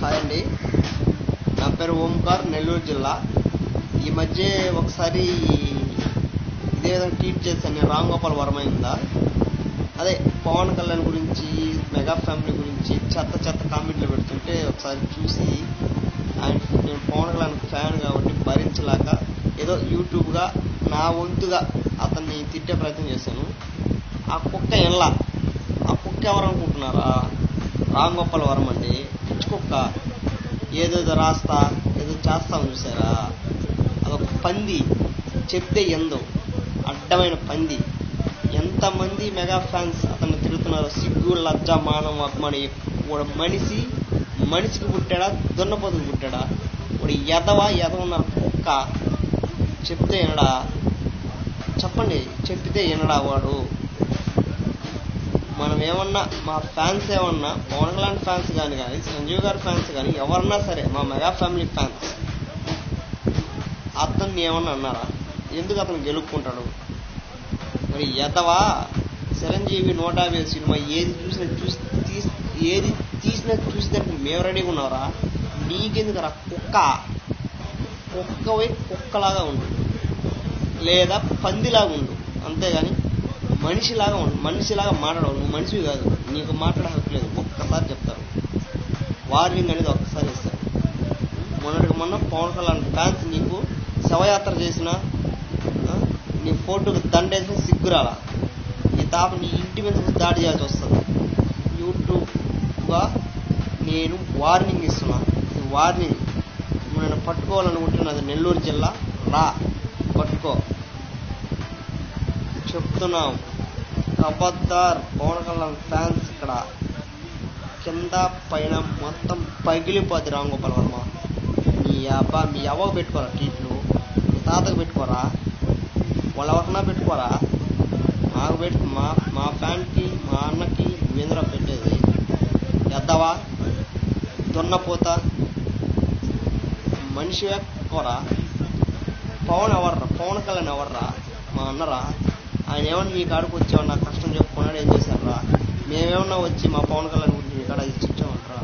Hi అండి, నా పేరు ఓంకార్, నెల్లూరు జిల్లా. ఈ మధ్య ఒకసారి ఇదే విధంగా ట్వీట్ చేశాను నేను. రామ్ గోపాల్ వర్మ ఉందా, అదే పవన్ కళ్యాణ్ గురించి, మెగా ఫ్యామిలీ గురించి చెత్త కామెంట్లు పెడుతుంటే ఒకసారి చూసి నేను పవన్ కళ్యాణ్ ఫ్యాన్ కాబట్టి భరించలేక ఏదో యూట్యూబ్గా నా వంతుగా అతన్ని తిట్టే ప్రయత్నం చేశాను. ఆ కుక్క ఎల్లా, ఆ కుక్క ఎవరు అనుకుంటున్నారా? రామ్ గోపాల్ వర్మ అండి. పిచ్చి కుక్క, ఏదేదో రాస్తా ఏదో చేస్తాం చూసారా, అదొక పంది, చెప్తే ఎందో అడ్డమైన పంది. ఎంతమంది మెగా ఫ్యాన్స్ అతన్ని తిరుగుతున్నారో. సిగ్గు, లజ్జ, మానం, అభిమానం. వాడు మనిషికి పుట్టాడా, దున్నపోతుకు పుట్టాడా? వాడు ఎదవన్నారు కుక్క. చెప్తే వినడా? చెప్పండి, చెప్పితే వినడా వాడు? మనం ఏమన్నా, మా ఫ్యాన్స్ ఏమన్నా, పవన్ కళ్యాణ్ ఫ్యాన్స్ కానీ సంజీవ్ గారి ఫ్యాన్స్ కానీ ఎవరన్నా సరే, మా మెగా ఫ్యామిలీ ఫ్యాన్స్ అతన్ని ఏమన్నా అన్నారా? ఎందుకు అతను గెలుపుకుంటాడు? మరి ఎదవా, చిరంజీవి 150 సినిమా ఏది తీసినా చూసేదానికి మేము రెడీగా ఉన్నారా? నీకెందుకు రా కుక్క? కుక్కవై కుక్కలాగా ఉండు, లేదా పందిలాగా ఉండు, అంతేగాని మనిషిలాగా ఉండు. మనిషిలాగా మాట్లాడవు. నువ్వు మనిషివి కాదు, నీకు మాట్లాడే హక్కు లేదు. ఒక్కసారి చెప్తారు, వార్నింగ్ అనేది ఒక్కసారి ఇస్తారు. మొన్న పవన్ కళ్యాణ్ ఫ్యాన్స్ నీకు శవయాత్ర చేసిన, నీ ఫోటోకి దండేసిన సిగ్గురాలా? నీ నీ ఇంటి మీద దాడి చేయాల్సి వస్తుంది. యూట్యూబ్గా నేను వార్నింగ్ ఇస్తున్నా. ఈ వార్నింగ్ నేను పట్టుకోవాలనుకుంటున్నది. నెల్లూరు జిల్లా రా, పట్టుకో చెప్తున్నాం. ఖబర్దార్ పవన్ కళ్యాణ్ ఫ్యాన్స్, ఇక్కడ కింద పైన మొత్తం పగిలిపోద్ది. రామ్ గోపాల్ వర్మ, మీ అవ్వకు పెట్టుకోరా ట్వీట్లు, మీ తాతకు పెట్టుకోరా, వాళ్ళు ఎవరికన్నా పెట్టుకోరా, మాకు పెట్టు. మా ఫ్యాన్కి, మా అన్నకి నువ్వేంద్ర పెట్టేది? ఎద్దవా, దున్నపోతా, మనిషి పెట్టుకోరా. పవన్ కళ్యాణ్ ఎవర్రా? మా అన్నరా? ఆయన ఏమన్నా మీ కాడికి వచ్చామన్నా కష్టం చెప్పుకున్నాడు, ఏం చేశారా? మేమేమన్నా వచ్చి మా పవన్ కళ్యాణ్ గురించి మీ కాడ ఇచ్చామంటారా?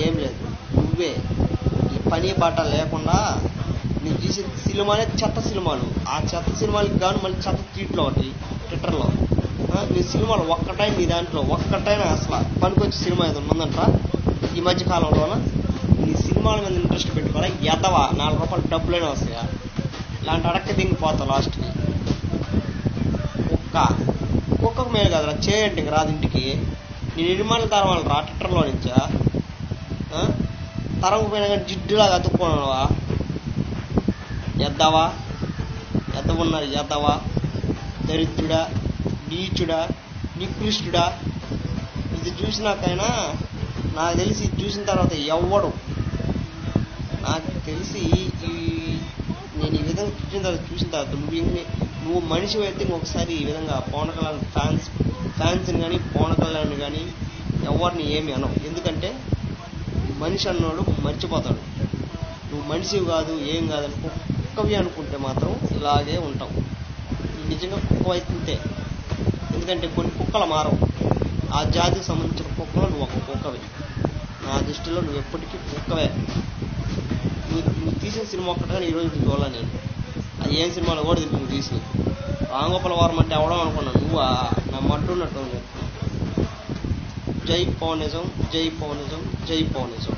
ఏం లేదు. నువ్వే ఈ పని బాట లేకుండా నువ్వు తీసే సినిమానే చెత్త సినిమాలు. ఆ చెత్త సినిమాలకి గాను మళ్ళీ చెత్త ట్వీట్లో ఒకటి ట్విట్టర్లో. నీ సినిమాలు ఒక్కటైనా, నీ దాంట్లో ఒక్కటైనా అసలు పనికొచ్చే సినిమా ఏదైనా ఉందంటారా ఈ మధ్య కాలంలోన? నీ సినిమాల మీద ఇంట్రెస్ట్ పెట్టుకోరా. ఎదవా, 4 రూపాయలు డబ్బులైనా వస్తాయా? ఇలాంటి అడక్క దిగిపోతావు లాస్ట్కి. కుక్కకు మేలు కదరా, చేయండి ఇంక రాదు ఇంటికి. నేను నిర్మాణాలు తరవాలి రా ట్విట్టర్లో నుంచా. తరంపోయినా కానీ జిడ్డులాగా అతుక్కోవా. ఎద్దవా, ఎద్దవున్నారు. ఎద్దవా, దరిద్రుడా, నీచుడా, నికృష్టుడా. ఇది చూసినాకైనా నాకు తెలిసి, ఇది చూసిన తర్వాత ఎవ్వడు, నాకు తెలిసి నేను ఈ విధంగా చూసిన తర్వాత నువ్వు మనిషి అయితే ఇంకొకసారి ఈ విధంగా పవన్ కళ్యాణ్ ఫ్యాన్స్ని కానీ, పవన్ కళ్యాణ్ కానీ ఎవరిని ఏమి అనవు. ఎందుకంటే మనిషి అన్నోడు మర్చిపోతాడు. నువ్వు మనిషివి కాదు, ఏం కాదని కుక్కవి అనుకుంటే మాత్రం ఇలాగే ఉంటావు. నిజంగా కుక్క అయితే, ఎందుకంటే కొన్ని కుక్కలు మారవు. ఆ జాతికి సంబంధించిన కుక్కలు నువ్వు ఒక కుక్కవి. నా దృష్టిలో నువ్వు ఎప్పటికీ కుక్కవే. నువ్వు తీసిన సినిమా ఒక్కటి కానీ ఈరోజు చూడాలి నేను. అది ఏం సినిమాలో కూడా నువ్వు తీసి. రామ్ గోపాల్ వర్మ అంటే ఎవడం అనుకున్నాను, నువ్వు నా మడ్డున్నట్టు. జై పవనిజం, జై పవనిజం, జై పవనిజం.